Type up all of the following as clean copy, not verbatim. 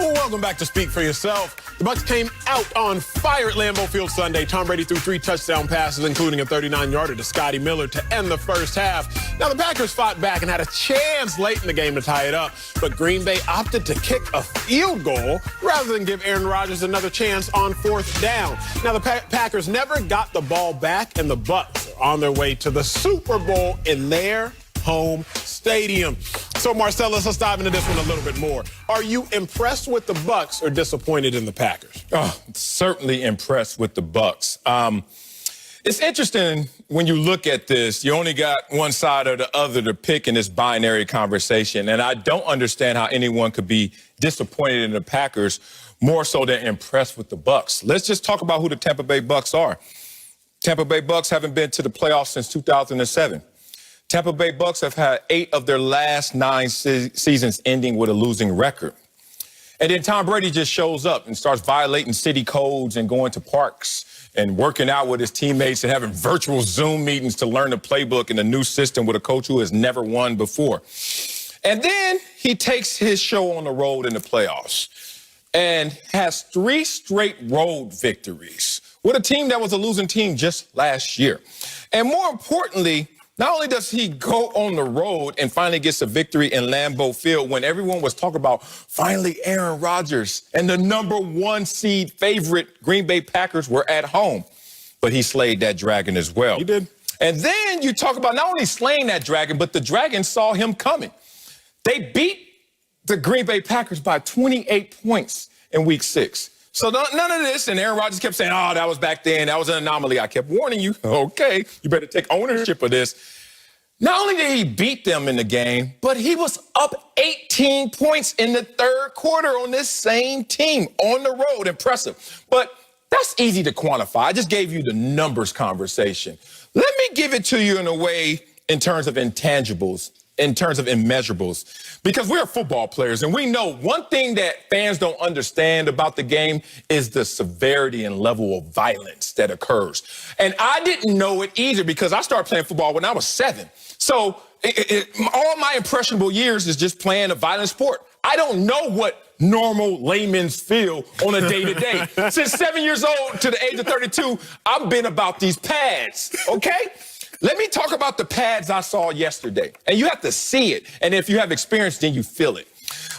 Well, welcome back to Speak for Yourself. The Bucs came out on fire at Lambeau Field Sunday. Tom Brady threw 3 touchdown passes, including a 39-yarder to Scotty Miller to end the first half. Now, the Packers fought back and had a chance late in the game to tie it up, but Green Bay opted to kick a field goal rather than give Aaron Rodgers another chance on 4th down. Now, the Packers never got the ball back, and the Bucs are on their way to the Super Bowl in their home stadium. So, Marcellus, let's dive into this one a little bit more. Are you impressed with the Bucs or disappointed in the Packers? Oh, certainly impressed with the Bucs. It's interesting when you look at this, you only got one side or the other to pick in this binary conversation. And I don't understand how anyone could be disappointed in the Packers more so than impressed with the Bucs. Let's just talk about who the Tampa Bay Bucs are. Tampa Bay Bucs haven't been to the playoffs since 2007. Tampa Bay Bucs have had 8 of their last 9 seasons ending with a losing record. And then Tom Brady just shows up and starts violating city codes and going to parks and working out with his teammates and having virtual Zoom meetings to learn the playbook and a new system with a coach who has never won before. And then he takes his show on the road in the playoffs and has 3 straight road victories with a team that was a losing team just last year. And more importantly, not only does he go on the road and finally gets a victory in Lambeau Field when everyone was talking about finally Aaron Rodgers and the #1 seed favorite Green Bay Packers were at home, but he slayed that dragon as well. He did. And then you talk about not only slaying that dragon, but the dragon saw him coming. They beat the Green Bay Packers by 28 points in week 6. So none of this, and Aaron Rodgers kept saying, oh, that was back then, that was an anomaly. I kept warning you, okay, you better take ownership of this. Not only did he beat them in the game, but he was up 18 points in the 3rd quarter on this same team on the road. Impressive. But that's easy to quantify. I just gave you the numbers conversation. Let me give it to you in a way in terms of intangibles, in terms of immeasurables, because we're football players and we know one thing that fans don't understand about the game is the severity and level of violence that occurs. And I didn't know it either because I started playing football when I was 7. So all my impressionable years is just playing a violent sport. I don't know what normal laymen's feel on a day-to-day. Since 7 years old to the age of 32, I've been about these pads, okay? Let me talk about the pads I saw yesterday. And you have to see it. And if you have experience, then you feel it.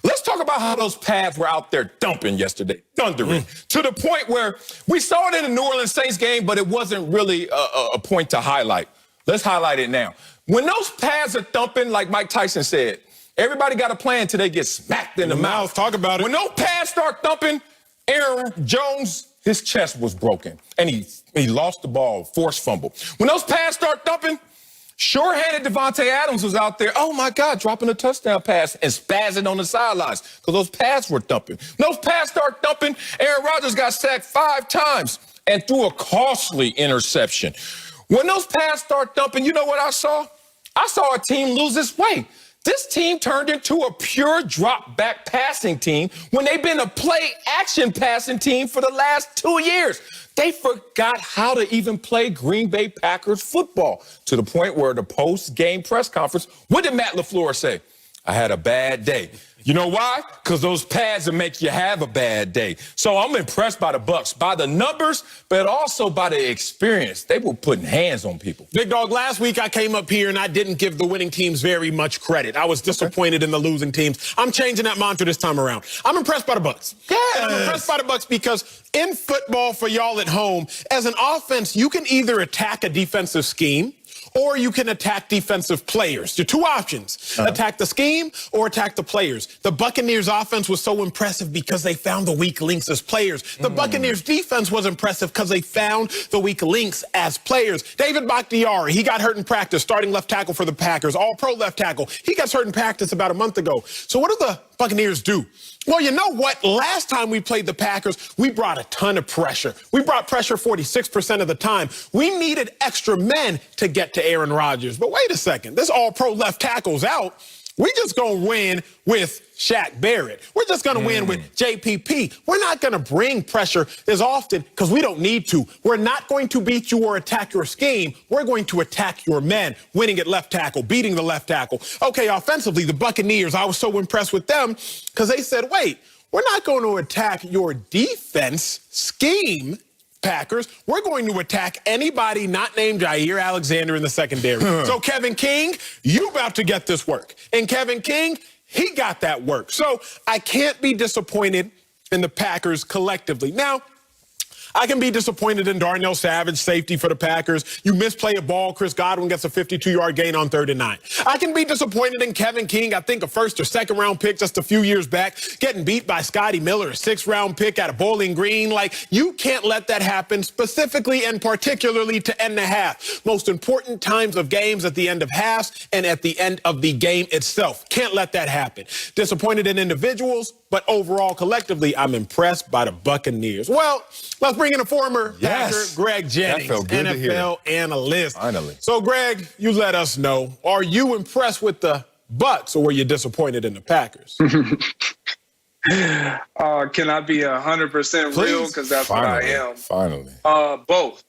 Let's talk about how those pads were out there dumping yesterday, thundering, to the point where we saw it in the New Orleans Saints game, but it wasn't really a point to highlight. Let's highlight it now. When those pads are thumping, like Mike Tyson said, everybody got a plan until they get smacked in the mouth. Talk about it. When those pads start thumping, Aaron Jones, his chest was broken, and he lost the ball, forced fumble. When those pads start thumping, sure-handed Devontae Adams was out there, oh, my God, dropping a touchdown pass and spazzing on the sidelines because those pads were thumping. When those pads start thumping, Aaron Rodgers got sacked 5 times and threw a costly interception. When those pads start thumping, you know what I saw? I saw a team lose its way. This team turned into a pure drop-back passing team when they've been a play-action passing team for the last 2 years. They forgot how to even play Green Bay Packers football to the point where the post-game press conference, what did Matt LaFleur say? I had a bad day. You know why? Because those pads will make you have a bad day. So I'm impressed by the Bucs, by the numbers, but also by the experience. They were putting hands on people. Big Dog, last week I came up here and I didn't give the winning teams very much credit. I was disappointed in the losing teams. I'm changing that mantra this time around. I'm impressed by the Bucs. Yes. And I'm impressed by the Bucs because in football, for y'all at home, as an offense, you can either attack a defensive scheme or you can attack defensive players. There are 2 options. Attack the scheme or attack the players. The Buccaneers offense was so impressive because they found the weak links as players. The Buccaneers defense was impressive because they found the weak links as players. David Bakhtiari, he got hurt in practice, starting left tackle for the Packers, all-pro left tackle. He got hurt in practice about a month ago. So what do the Buccaneers do? Well, you know what? Last time we played the Packers, we brought a ton of pressure. We brought pressure 46% of the time. We needed extra men to get to Aaron Rodgers. But wait a second. This all-pro left tackle's out. We just going to win with Shaq Barrett. We're just going to win with JPP. We're not going to bring pressure as often because we don't need to. We're not going to beat you or attack your scheme. We're going to attack your men, winning at left tackle, beating the left tackle. Okay, offensively, the Buccaneers, I was so impressed with them because they said, wait, we're not going to attack your defense scheme, Packers. We're going to attack anybody not named Jair Alexander in the secondary. So Kevin King, you about to get this work. And Kevin King, he got that work. So I can't be disappointed in the Packers collectively. Now, I can be disappointed in Darnell Savage, safety for the Packers. You misplay a ball, Chris Godwin gets a 52-yard gain on 3rd and 9. I can be disappointed in Kevin King, I think a 1st or 2nd round pick just a few years back, getting beat by Scotty Miller, a 6th round pick at a Bowling Green. Like, you can't let that happen, specifically and particularly to end the half. Most important times of games at the end of halves and at the end of the game itself. Can't let that happen. Disappointed in individuals, but overall, collectively, I'm impressed by the Buccaneers. Well, let's bring in a former Packer, Greg Jennings, NFL analyst. Finally. So, Greg, you let us know, are you impressed with the Bucs or were you disappointed in the Packers? Can I be 100% real? Because that's what I am. Finally. Both.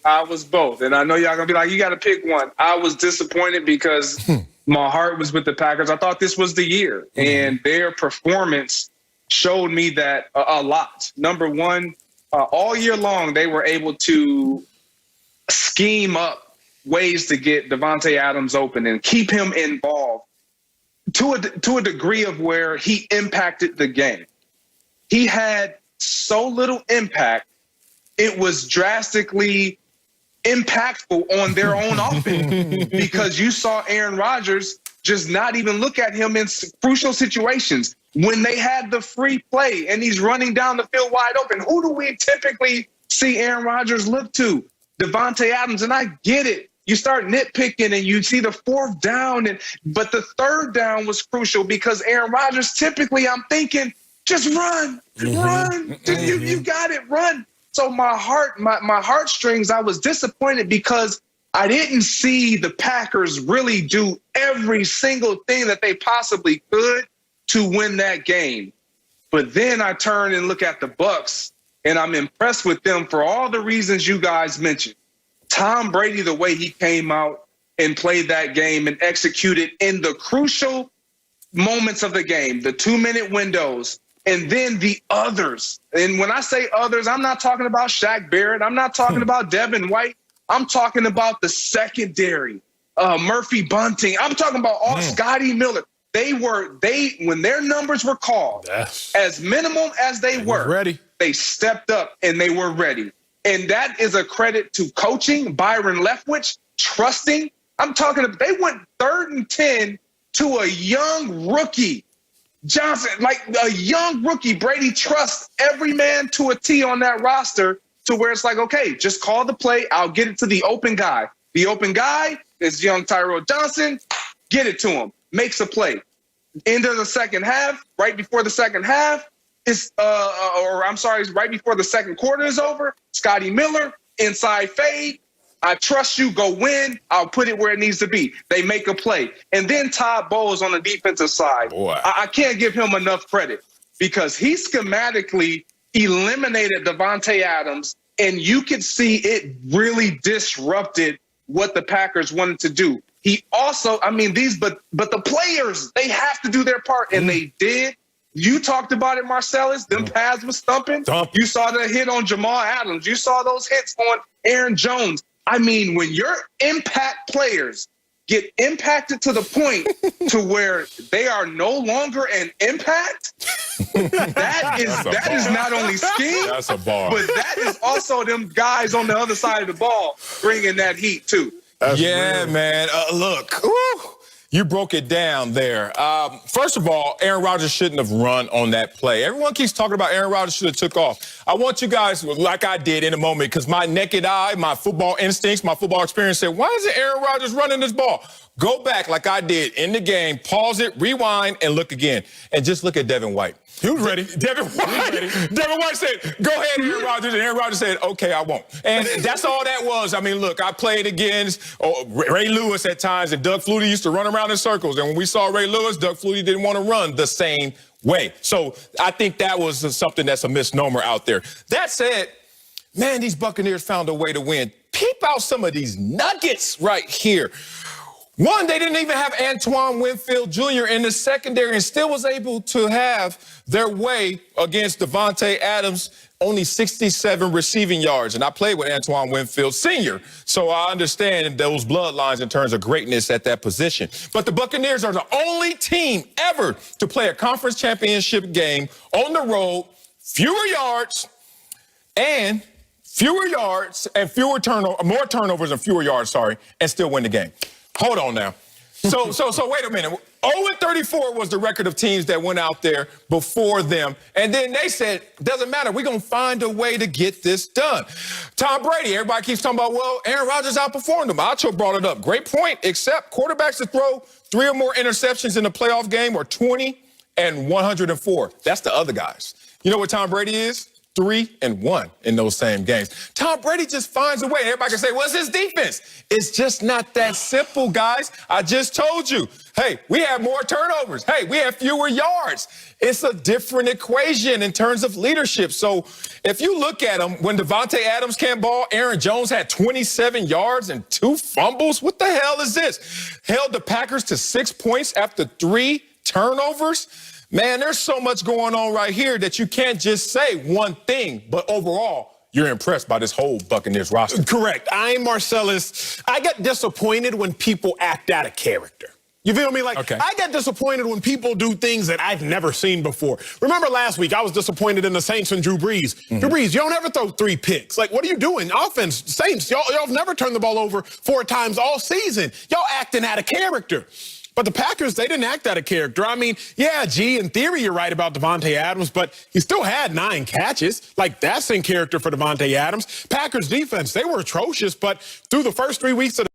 I was both. And I know y'all going to be like, you got to pick one. I was disappointed because my heart was with the Packers. I thought this was the year. And their performance showed me that a lot. Number one, all year long, they were able to scheme up ways to get Davante Adams open and keep him involved to a degree of where he impacted the game. He had so little impact, it was drastically impactful on their own offense because you saw Aaron Rodgers just not even look at him in crucial situations. When they had the free play and he's running down the field wide open, who do we typically see Aaron Rodgers look to? Davante Adams. And I get it. You start nitpicking and you see the 4th down, but the 3rd down was crucial because Aaron Rodgers, typically I'm thinking, just run. You got it, run. So my heartstrings, I was disappointed because I didn't see the Packers really do every single thing that they possibly could to win that game. But then I turn and look at the Bucs, and I'm impressed with them for all the reasons you guys mentioned. Tom Brady, the way he came out and played that game and executed in the crucial moments of the game, the 2-minute windows, and then the others. And when I say others, I'm not talking about Shaq Barrett. I'm not talking about Devin White. I'm talking about the secondary, Murphy Bunting. I'm talking about all Scotty Miller. When their numbers were called, as minimum as they were, ready. They stepped up and they were ready. And that is a credit to coaching, Byron Leftwich, trusting. I'm talking about, they went 3rd and 10 to a young rookie. Johnson, like a young rookie. Brady trusts every man to a T on that roster to where it's like, okay, just call the play. I'll get it to the open guy. The open guy is young Tyrell Johnson. Get it to him. Makes a play. End of the second half, right before the second half, right before the second quarter is over, Scotty Miller, inside fade. I trust you, go win. I'll put it where it needs to be. They make a play. And then Todd Bowles on the defensive side. I can't give him enough credit because he schematically eliminated Davante Adams, and you could see it really disrupted what the Packers wanted to do. He also, but the players, they have to do their part, and they did. You talked about it, Marcellus. Them pads was thumping. You saw the hit on Jamal Adams. You saw those hits on Aaron Jones. When your impact players get impacted to the point to where they are no longer an impact, that is not only scheme, that's a bar. But that is also them guys on the other side of the ball bringing that heat too. That's real. Man. Look, you broke it down there. First of all, Aaron Rodgers shouldn't have run on that play. Everyone keeps talking about Aaron Rodgers should have took off. I want you guys, like I did in a moment, because my naked eye, my football instincts, my football experience said, why isn't Aaron Rodgers running this ball? Go back like I did in the game, pause it, rewind, and look again. And just look at Devin White. He was ready. Devin White said, go ahead, Aaron Rodgers. And Aaron Rodgers said, okay, I won't. And that's all that was. Look, I played against Ray Lewis at times, and Doug Flutie used to run around in circles. And when we saw Ray Lewis, Doug Flutie didn't want to run the same way. So I think that was something that's a misnomer out there. That said, man, these Buccaneers found a way to win. Peep out some of these nuggets right here. One, they didn't even have Antoine Winfield Jr. in the secondary and still was able to have their way against Davante Adams, only 67 receiving yards. And I played with Antoine Winfield Sr., so I understand those bloodlines in terms of greatness at that position. But the Buccaneers are the only team ever to play a conference championship game on the road, more turnovers and fewer yards, and still win the game. Hold on now. So wait a minute. 0-34 was the record of teams that went out there before them. And then they said, doesn't matter. We're going to find a way to get this done. Tom Brady, everybody keeps talking about, well, Aaron Rodgers outperformed him. Acho brought it up. Great point, except quarterbacks that throw 3 or more interceptions in a playoff game are 20 and 104. That's the other guys. You know what Tom Brady is? 3-1 in those same games. Tom Brady just finds a way. Everybody can say, well, it's his defense. It's just not that simple, guys. I just told you. Hey, we have more turnovers. Hey, we have fewer yards. It's a different equation in terms of leadership. So if you look at them, when Davante Adams can't ball, Aaron Jones had 27 yards and 2 fumbles. What the hell is this? Held the Packers to 6 points after 3 turnovers. Man, there's so much going on right here that you can't just say one thing, but overall, you're impressed by this whole Buccaneers roster. Correct. I'm Marcellus. I get disappointed when people act out of character. You feel me? Like, okay. I get disappointed when people do things that I've never seen before. Remember last week, I was disappointed in the Saints and Drew Brees. Drew Brees, you don't ever throw 3 picks. Like, what are you doing? Offense, Saints, y'all have never turned the ball over 4 times all season. Y'all acting out of character. But the Packers, they didn't act out of character. I mean, yeah, in theory, you're right about Davante Adams, but he still had 9 catches. Like, that's in character for Davante Adams. Packers defense, they were atrocious, but through the first 3 weeks of the